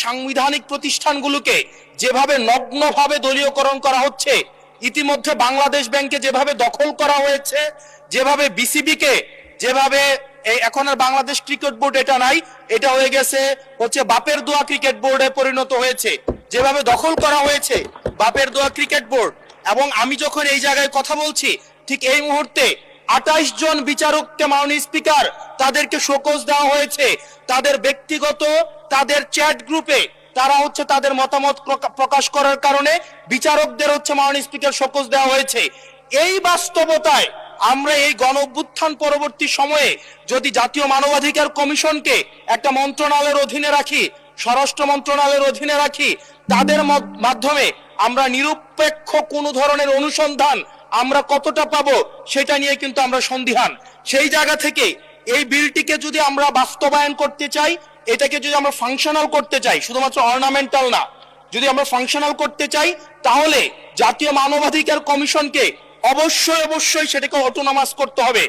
সাংবিধানিক প্রতিষ্ঠানগুলোকে যেভাবে নগ্নভাবে দলীয়করণ করা হচ্ছে, ইতিমধ্যে বাংলাদেশ ব্যাংকে যেভাবে দখল করা হয়েছে, যেভাবে বিসিবিকে যেভাবে এখন আর বাংলাদেশ ক্রিকেট বোর্ড এটা নাই, এটা হয়ে গেছে হচ্ছে বাপের দোয়া ক্রিকেট বোর্ডে পরিণত হয়েছে, যেভাবে দখল করা হয়েছে বাপের দোয়া ক্রিকেট বোর্ড। এবং আমি যখন এই জায়গায় কথা বলছি, ঠিক এই মুহূর্তে 28 জন বিচারককে মাননীয় স্পিকার তাদেরকে শোকজ দেওয়া হয়েছে। তাদের ব্যক্তিগত তাদের চ্যাট গ্রুপে তারা হচ্ছে তাদের মতামত প্রকাশ করার কারণে বিচারকদের হচ্ছে মাননীয় স্পিকার শোকজ দেওয়া হয়েছে। এই বাস্তবতায় আমরা এই গণ অভ্যুত্থান পরবর্তী সময়ে যদি জাতীয় মানবাধিকার কমিশনকে একটা মন্ত্রণালয়ের অধীনে রাখি, স্বরাষ্ট্র মন্ত্রণালয়ের অধীনে রাখি, তাদের মাধ্যমে আমরা নিরপেক্ষ কোনো ধরনের অনুসন্ধান আমরা কতটা পাবো সেটা নিয়ে কিন্তু আমরা সন্দিহান। সেই জায়গা থেকে এই বিলটিকে যদি আমরা বাস্তবায়ন করতে চাই, এটাকে যদি আমরা ফাংশনাল করতে চাই, শুধুমাত্র অর্নামেন্টাল না, যদি আমরা ফাংশনাল করতে চাই, তাহলে জাতীয় মানবাধিকার কমিশনকে অবশ্যই সেটাকে অটোনমাস করতে হবে।